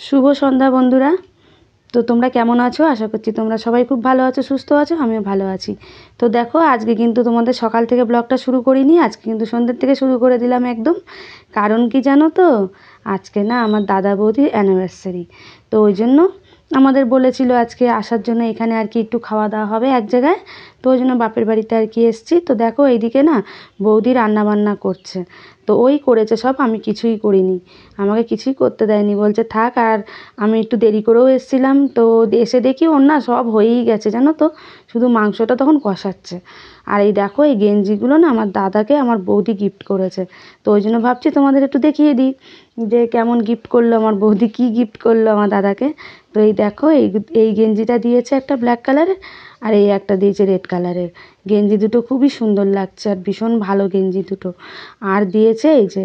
শুভ সন্ধ্যা বন্ধুরা। তো তোমরা কেমন আছো? আশা করছি তোমরা সবাই খুব ভালো আছো, সুস্থ আছো, আমিও ভালো আছি। তো দেখো, আজকে কিন্তু তোমাদের সকাল থেকে ব্লগটা শুরু করিনি, আজকে কিন্তু সন্ধ্যের থেকে শুরু করে দিলাম একদম। কারণ কি জানো তো, আজকে না আমার দাদা বৌদির অ্যানিভার্সারি। তো ওই জন্য আমাদের বলেছিল আজকে আসার জন্য, এখানে আর কি একটু খাওয়া দাওয়া হবে এক জায়গায়। তো ওই জন্য বাপের বাড়িতে আর কি এসছি। তো দেখো এইদিকে না বৌদি রান্না বান্না করছে। তো ওই করেছে সব, আমি কিছুই করিনি, আমাকে কিছুই করতে দেয়নি, বলছে থাক। আর আমি একটু দেরি করেও এসেছিলাম, তো এসে দেখি ওর না সব হয়েই গেছে জানো তো, শুধু মাংসটা তখন কষাচ্ছে। আর এই দেখো, এই গেঞ্জিগুলো না আমার দাদাকে আমার বৌদি গিফট করেছে। তো ওই জন্য ভাবছি তোমাদের একটু দেখিয়ে দিই যে কেমন গিফট করলো আমার বৌদি, কী গিফট করলো আমার দাদাকে। তো এই দেখো, এই গেঞ্জিটা দিয়েছে একটা ব্ল্যাক কালারের, আর এই একটা দিয়েছে রেড কালারের। গেঞ্জি দুটো খুবই সুন্দর লাগছে আর ভীষণ ভালো গেঞ্জি দুটো। আর দিয়েছে এই যে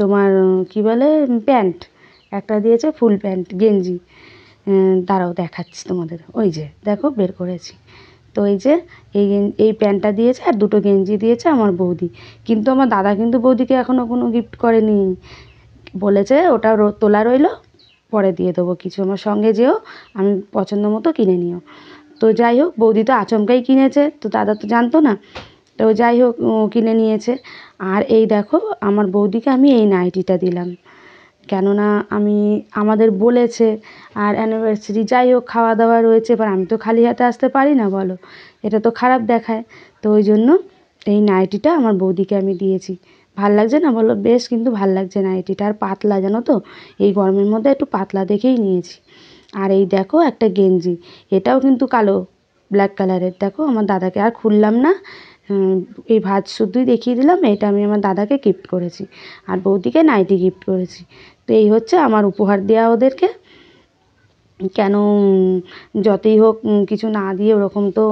তোমার কি বলে প্যান্ট, একটা দিয়েছে ফুল প্যান্ট গেঞ্জি। দাঁড়াও দেখাচ্ছি তোমাদের, ওই যে দেখো বের করেছি। তো এই যে এই প্যান্টটা দিয়েছে আর দুটো গেঞ্জি দিয়েছে আমার বৌদি। কিন্তু আমার দাদা কিন্তু বৌদিকে এখনও কোনো গিফট করেনি, বলেছে ওটা তোলা রইলো, পরে দিয়ে দেবো কিছু, আমার সঙ্গে যেও, আমি পছন্দ মতো কিনে নিও। তো যাই হোক, বৌদি তো আচমকাই কিনেছে, তো দাদা তো জানতো না। তো যাই হোক, কিনে নিয়েছে। আর এই দেখো, আমার বৌদিকে আমি এই নাইটিটা দিলাম, কেননা আমাদের বলেছে আর অ্যানিভার্সারি, যাই হোক খাওয়া দাওয়া রয়েছে, এবার আমি তো খালি হাতে আসতে পারি না বলো, এটা তো খারাপ দেখায়। তো ওই জন্য এই নাইটিটা আমার বৌদিকে আমি দিয়েছি। ভাল লাগছে না বলো? বেশ কিন্তু ভাল লাগছে নাইটিটা, আর পাতলা জানো তো, এই গরমের মধ্যে একটু পাতলা দেখেই নিয়েছি। আর এই দেখো একটা গেঞ্জি, এটাও কিন্তু কালো ব্ল্যাক কালারের, দেখো আমার দাদাকে আর খুললাম না, এই ভাঁজ শুধুই দেখিয়ে দিলাম, এটা আমি আমার দাদাকে গিফট করেছি আর বৌদিকে নাইটি গিফট করেছি। তো এই হচ্ছে আমার উপহার দেওয়া ওদেরকে। কেন যতই হোক কিছু না দিয়ে ওরকম তো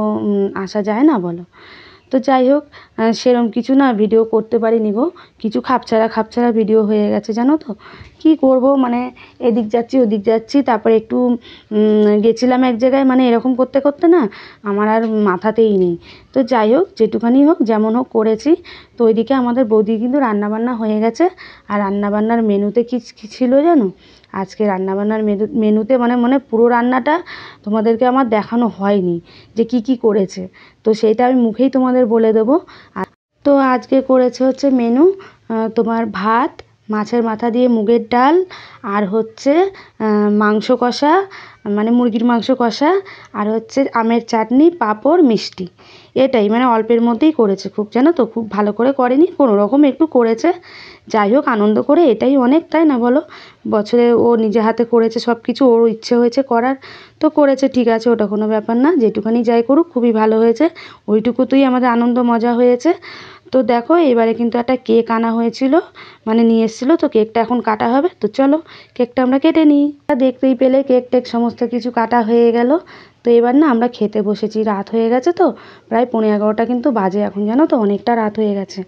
আসা যায় না বলো। তো যাই হোক, সেরম কিছু না ভিডিও করতে পারিনি গো, কিছু খাপছাড়া ভিডিও হয়ে গেছে জানো তো। কি করব, মানে এদিক যাচ্ছি ওদিক যাচ্ছি, তারপরে একটু গেছিলাম এক জায়গায়, মানে এরকম করতে করতে না আমার আর মাথাতেই নেই। তো যাই হোক, যেটুখানি হোক যেমন হোক করেছি। তো ওইদিকে আমাদের বৌদি কিন্তু রান্নাবান্না হয়ে গেছে। আর রান্নাবান্নার মেনুতে কী ছিল জানো? আজকে রান্নাবান্নার মেনুতে মানে পুরো রান্নাটা তোমাদেরকে আমার দেখানো হয়নি যে কি করেছে, তো সেইটা আমি মুখেই তোমাদের বলে দেবো। তো আজকে করেছে হচ্ছে মেনু, তোমার ভাত, মাছের মাথা দিয়ে মুগের ডাল, আর হচ্ছে মাংস কষা, মানে মুরগির মাংস কষা, আর হচ্ছে আমের চাটনি, পাঁপড়, মিষ্টি। এটাই মানে অল্পের মধ্যেই করেছে, খুব জানো তো খুব ভালো করে করেনি, কোনো রকম একটু করেছে। যাই হোক, আনন্দ করে এটাই অনেক, তাই না বলো? বছরে ও নিজে হাতে করেছে সব কিছু, ওর ইচ্ছে হয়েছে করার, তো করেছে, ঠিক আছে, ওটা কোনো ব্যাপার না, যেটুখানি যাই করুক খুবই ভালো হয়েছে, ওইটুকুতেই আমাদের আনন্দ মজা হয়েছে। তো দেখো, এবারে কিন্তু একটা কেক আনা হয়েছিল, মানে নিয়ে এসেছিলো, তো কেকটা এখন কাটা হবে। তো চলো কেকটা আমরা কেটে নিই। দেখতেই পেলে কেক টেক সমস্ত কিছু কাটা হয়ে গেল। তো এবার না আমরা খেতে বসেছি, রাত হয়ে গেছে তো, প্রায় 11:30 কিন্তু বাজে এখন, জানো তো অনেকটা রাত হয়ে গেছে।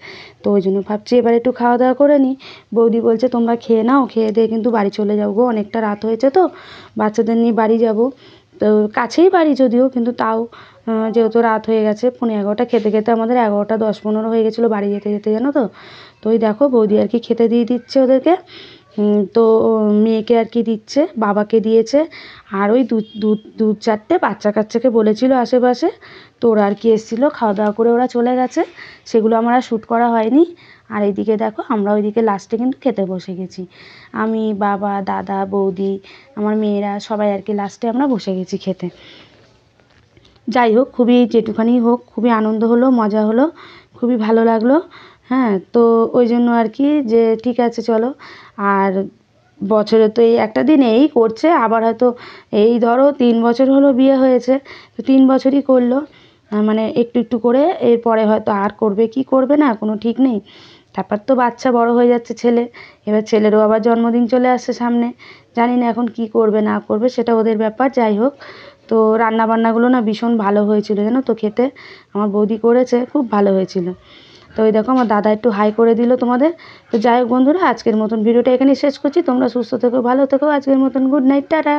তো ওই জন্য ভাবছি এবার একটু খাওয়া দাওয়া করে নিই। বৌদি বলছে তোমরা খেয়ে নাও, খেয়ে দিয়ে কিন্তু বাড়ি চলে যাও গো, অনেকটা রাত হয়েছে তো, বাচ্চাদের নিয়ে বাড়ি যাব। তো কাছেই বাড়ি যদিও, কিন্তু তাও যেহেতু রাত হয়ে গেছে, 11:30 খেতে খেতে আমাদের 11:10-15 হয়ে গেছিলো বাড়ি যেতে যেতে, জানো তো। তো ওই দেখো বৌদি আর কি খেতে দিয়ে দিচ্ছে ওদেরকে। তো মেয়েকে আর কি দিচ্ছে, বাবাকে দিয়েছে, আর ওই দু চারটে বাচ্চা কাচ্চাকে বলেছিল আশেপাশে, তো ওরা আর কি এসেছিলো, খাওয়া দাওয়া করে ওরা চলে গেছে, সেগুলো আমার আর শ্যুট করা হয়নি। আর এইদিকে দেখো, আমরা ওইদিকে লাস্টে কিন্তু খেতে বসে গেছি, আমি, বাবা, দাদা, বৌদি, আমার মেয়েরা সবাই আর কি লাস্টে আমরা বসে গেছি খেতে। যাই হোক, খুবই যেটুখানি হোক খুবই আনন্দ হলো, মজা হলো, খুবই ভালো লাগলো। হ্যাঁ, তো ওই জন্য আর কি যে ঠিক আছে চলো। আর বছরে তো এই একটা দিন এই করছে, আবার হয়তো এই ধরো 3 বছর হলো বিয়ে হয়েছে, তো 3 বছরই করলো, মানে একটু একটু করে, এরপরে হয়তো আর করবে কি করবে না কোনো ঠিক নেই। তারপর তো বাচ্চা বড় হয়ে যাচ্ছে ছেলে, এবার ছেলেরও আবার জন্মদিন চলে আসছে সামনে, জানি না এখন কি করবে না করবে, সেটা ওদের ব্যাপার। যাই হোক, তো রান্নাবান্নাগুলো না ভীষণ ভালো হয়েছিল জানো তো, খেতে আমার বৌদি করেছে, খুব ভালো হয়েছিল। তো ওই দেখো আমার দাদা একটু হাই করে দিল তোমাদের। তো যাই হোক বন্ধুরা, আজকের মতন ভিডিওটা এখানেই শেষ করছি, তোমরা সুস্থ থেকো, ভালো থেকো, আজকের মতন গুড নাইট, টাটা।